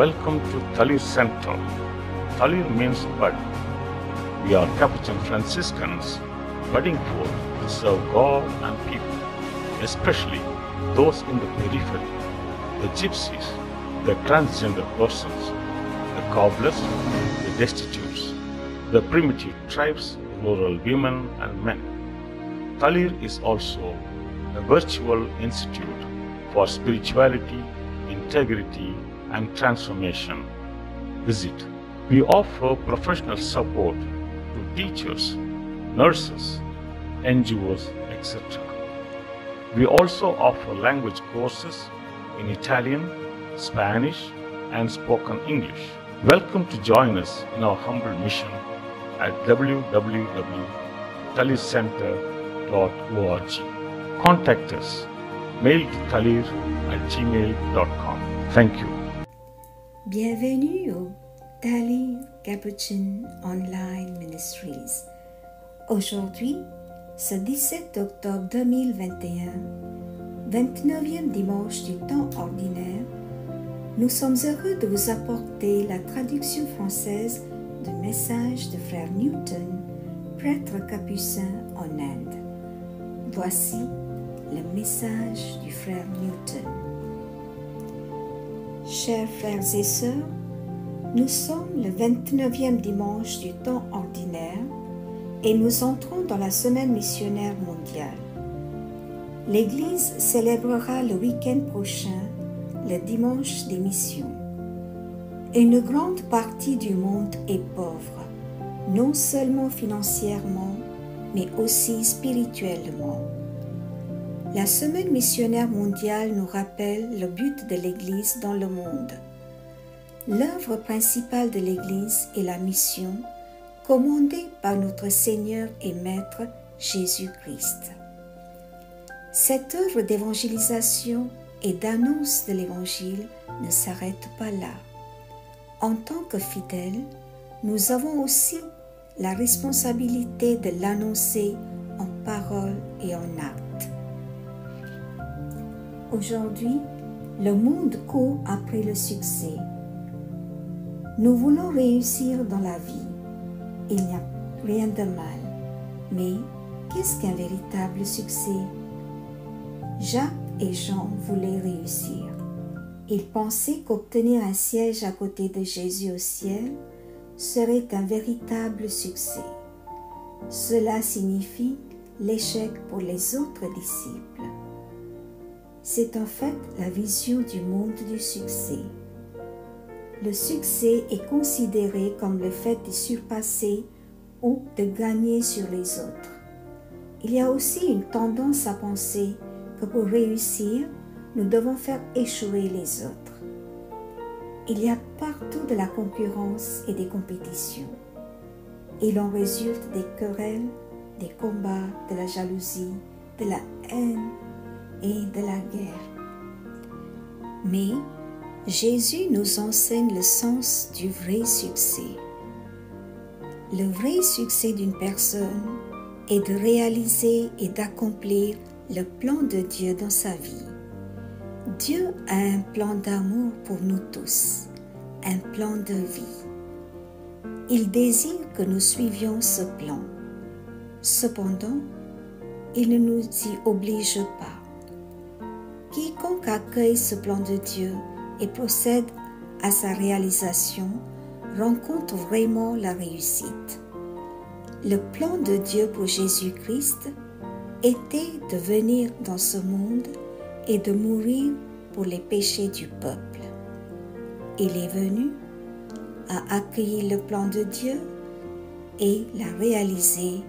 Welcome to Talir Center. Talir means bud. We are Capuchin Franciscans budding forth to serve God and people, especially those in the periphery, the gypsies, the transgender persons, the cobblers, the destitutes, the primitive tribes, rural women and men. Talir is also a virtual institute for spirituality, integrity, and transformation. Visit. We offer professional support to teachers, nurses, NGOs, etc. We also offer language courses in Italian, Spanish, and spoken English. Welcome to join us in our humble mission at www.talircenter.org. Contact us. Mail to talir@gmail.com. Thank you. Bienvenue au Talir Capuchin Online Ministries. Aujourd'hui, ce 17 octobre 2021, 29e dimanche du temps ordinaire, nous sommes heureux de vous apporter la traduction française du message de Frère Newton, prêtre capucin en Inde. Voici le message du Frère Newton. Chers frères et sœurs, nous sommes le 29e dimanche du temps ordinaire et nous entrons dans la semaine missionnaire mondiale. L'Église célébrera le week-end prochain le dimanche des missions. Une grande partie du monde est pauvre, non seulement financièrement, mais aussi spirituellement. La semaine missionnaire mondiale nous rappelle le but de l'Église dans le monde. L'œuvre principale de l'Église est la mission, commandée par notre Seigneur et Maître Jésus-Christ. Cette œuvre d'évangélisation et d'annonce de l'Évangile ne s'arrête pas là. En tant que fidèles, nous avons aussi la responsabilité de l'annoncer en parole et en acte. Aujourd'hui, le monde court après le succès. Nous voulons réussir dans la vie. Il n'y a rien de mal. Mais qu'est-ce qu'un véritable succès? Jacques et Jean voulaient réussir. Ils pensaient qu'obtenir un siège à côté de Jésus au ciel serait un véritable succès. Cela signifie l'échec pour les autres disciples. C'est en fait la vision du monde du succès. Le succès est considéré comme le fait de surpasser ou de gagner sur les autres. Il y a aussi une tendance à penser que pour réussir, nous devons faire échouer les autres. Il y a partout de la concurrence et des compétitions. Il en résulte des querelles, des combats, de la jalousie, de la haine et de la guerre. Mais Jésus nous enseigne le sens du vrai succès. Le vrai succès d'une personne est de réaliser et d'accomplir le plan de Dieu dans sa vie. Dieu a un plan d'amour pour nous tous, un plan de vie. Il désire que nous suivions ce plan. Cependant, il ne nous y oblige pas. Quiconque accueille ce plan de Dieu et procède à sa réalisation rencontre vraiment la réussite. Le plan de Dieu pour Jésus-Christ était de venir dans ce monde et de mourir pour les péchés du peuple. Il est venu, a accueilli le plan de Dieu et l'a réalisé,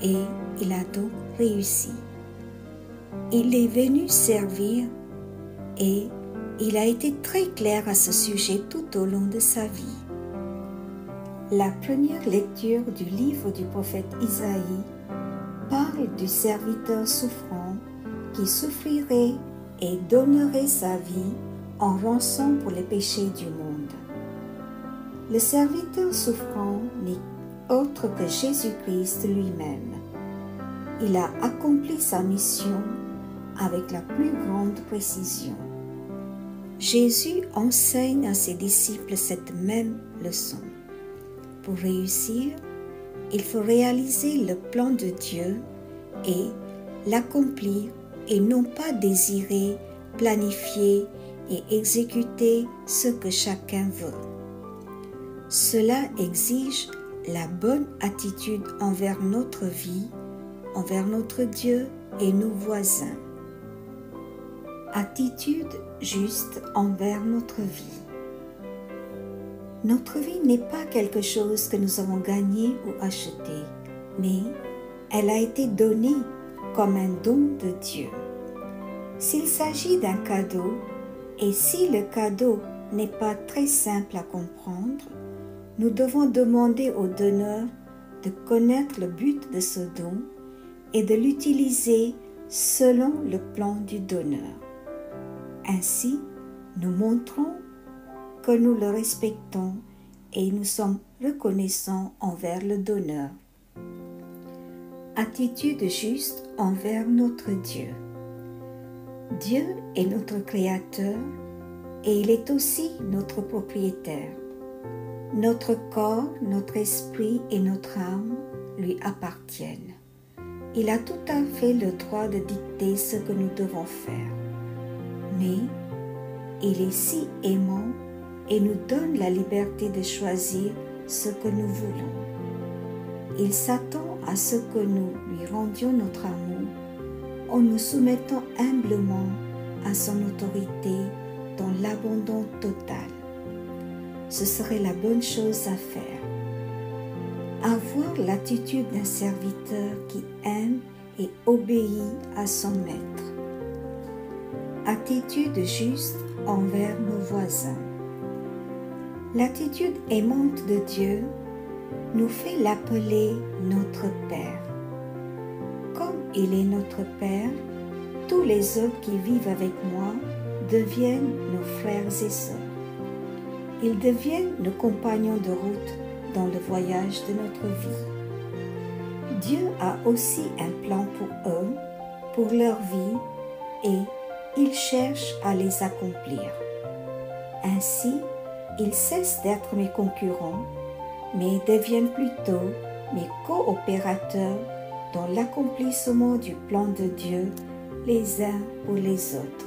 et il a donc réussi. Il est venu servir et il a été très clair à ce sujet tout au long de sa vie. La première lecture du livre du prophète Isaïe parle du serviteur souffrant qui souffrirait et donnerait sa vie en rançon pour les péchés du monde. Le serviteur souffrant n'est autre que Jésus-Christ lui-même. Il a accompli sa mission avec la plus grande précision. Jésus enseigne à ses disciples cette même leçon. Pour réussir, il faut réaliser le plan de Dieu et l'accomplir et non pas désirer, planifier et exécuter ce que chacun veut. Cela exige la bonne attitude envers notre vie, envers notre Dieu et nos voisins. Attitude juste envers notre vie. Notre vie n'est pas quelque chose que nous avons gagné ou acheté, mais elle a été donnée comme un don de Dieu. S'il s'agit d'un cadeau, et si le cadeau n'est pas très simple à comprendre, nous devons demander au donneur de connaître le but de ce don et de l'utiliser selon le plan du donneur. Ainsi, nous montrons que nous le respectons et nous sommes reconnaissants envers le donneur. Attitude juste envers notre Dieu. Dieu est notre Créateur et il est aussi notre propriétaire. Notre corps, notre esprit et notre âme lui appartiennent. Il a tout à fait le droit de dicter ce que nous devons faire. Mais il est si aimant et nous donne la liberté de choisir ce que nous voulons. Il s'attend à ce que nous lui rendions notre amour en nous soumettant humblement à son autorité dans l'abandon total. Ce serait la bonne chose à faire. Avoir l'attitude d'un serviteur qui aime et obéit à son maître. Attitude juste envers nos voisins. L'attitude aimante de Dieu nous fait l'appeler notre Père. Comme il est notre Père, tous les autres qui vivent avec moi deviennent nos frères et sœurs. Ils deviennent nos compagnons de route dans le voyage de notre vie. Dieu a aussi un plan pour eux, pour leur vie, et il cherche à les accomplir. Ainsi, ils cessent d'être mes concurrents, mais deviennent plutôt mes coopérateurs dans l'accomplissement du plan de Dieu les uns pour les autres.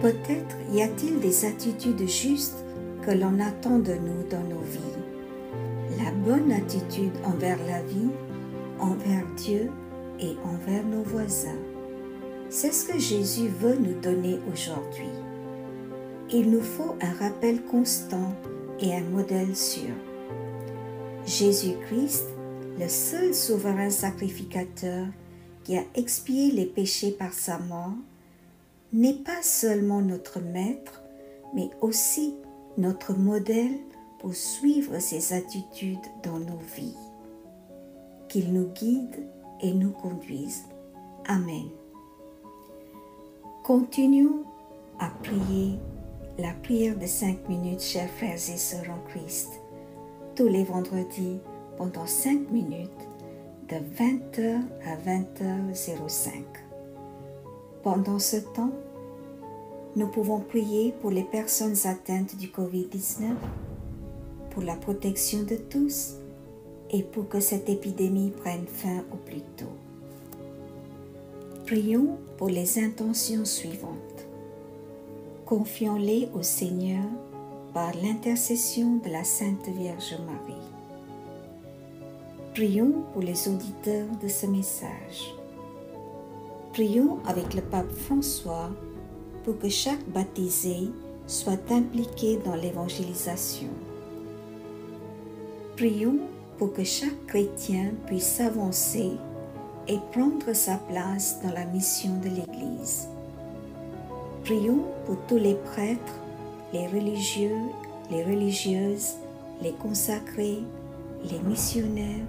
Peut-être y a-t-il des attitudes justes que l'on attend de nous dans nos vies. La bonne attitude envers la vie, envers Dieu et envers nos voisins. C'est ce que Jésus veut nous donner aujourd'hui. Il nous faut un rappel constant et un modèle sûr. Jésus-Christ, le seul souverain sacrificateur qui a expié les péchés par sa mort, n'est pas seulement notre maître, mais aussi notre modèle pour suivre ses attitudes dans nos vies. Qu'il nous guide et nous conduise. Amen. Continuons à prier la prière de 5 minutes, chers frères et sœurs en Christ, tous les vendredis pendant 5 minutes, de 20h à 20h05. Pendant ce temps, nous pouvons prier pour les personnes atteintes du Covid-19, pour la protection de tous et pour que cette épidémie prenne fin au plus tôt. Prions pour les intentions suivantes. Confions-les au Seigneur par l'intercession de la Sainte Vierge Marie. Prions pour les auditeurs de ce message. Prions avec le pape François pour que chaque baptisé soit impliqué dans l'évangélisation. Prions pour que chaque chrétien puisse s'avancer et prendre sa place dans la mission de l'Église. Prions pour tous les prêtres, les religieux, les religieuses, les consacrés, les missionnaires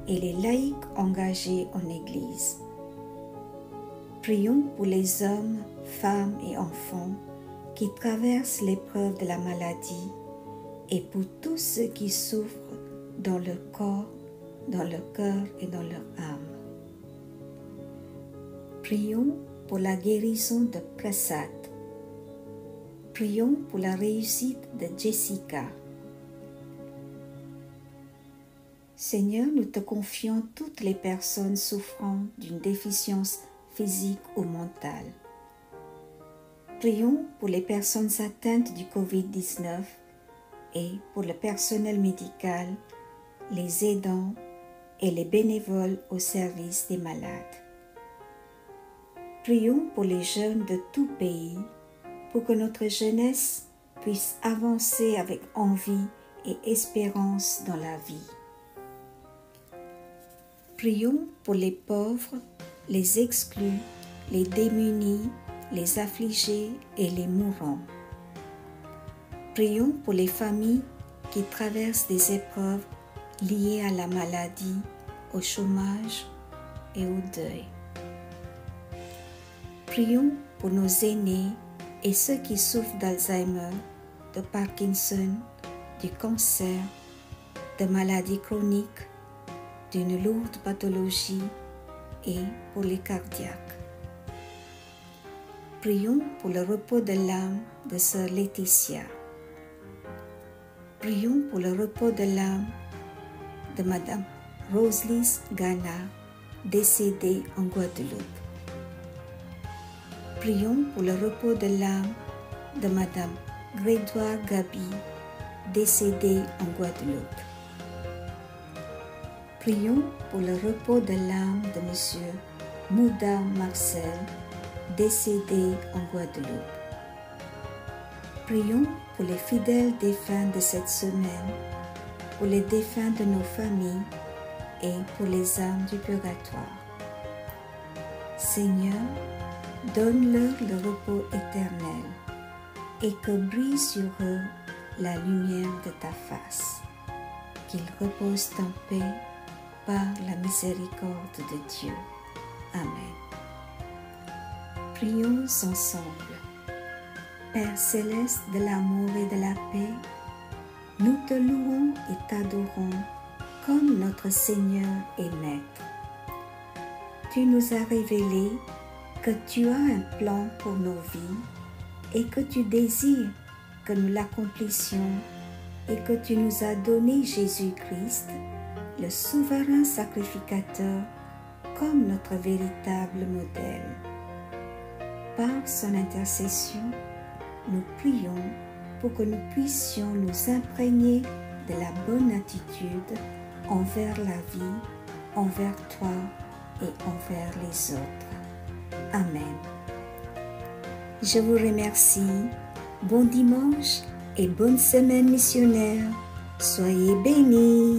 et les laïcs engagés en Église. Prions pour les hommes, femmes et enfants qui traversent l'épreuve de la maladie et pour tous ceux qui souffrent dans leur corps, dans leur cœur et dans leur âme. Prions pour la guérison de Prasad, Prions pour la réussite de Jessica. Seigneur, nous te confions toutes les personnes souffrant d'une déficience physique ou mentale. Prions pour les personnes atteintes du Covid-19 et pour le personnel médical, les aidants et les bénévoles au service des malades. Prions pour les jeunes de tout pays, pour que notre jeunesse puisse avancer avec envie et espérance dans la vie. Prions pour les pauvres, les exclus, les démunis, les affligés et les mourants. Prions pour les familles qui traversent des épreuves liées à la maladie, au chômage et au deuil. Prions pour nos aînés et ceux qui souffrent d'Alzheimer, de Parkinson, du cancer, de maladies chroniques, d'une lourde pathologie et pour les cardiaques. Prions pour le repos de l'âme de sœur Laetitia. Prions pour le repos de l'âme de Madame Roselys Gana, décédée en Guadeloupe. Prions pour le repos de l'âme de Madame Grégoire Gabi, décédée en Guadeloupe. Prions pour le repos de l'âme de Monsieur Mouda Marcel, décédé en Guadeloupe. Prions pour les fidèles défunts de cette semaine, pour les défunts de nos familles et pour les âmes du purgatoire. Seigneur, donne-leur le repos éternel et que brille sur eux la lumière de ta face, qu'ils reposent en paix par la miséricorde de Dieu. Amen. Prions ensemble. Père céleste de l'amour et de la paix, nous te louons et t'adorons comme notre Seigneur et Maître. Tu nous as révélé que tu as un plan pour nos vies et que tu désires que nous l'accomplissions et que tu nous as donné Jésus-Christ, le souverain sacrificateur, comme notre véritable modèle. Par son intercession, nous prions pour que nous puissions nous imprégner de la bonne attitude envers la vie, envers toi et envers les autres. Amen. Je vous remercie. Bon dimanche et bonne semaine missionnaire. Soyez bénis.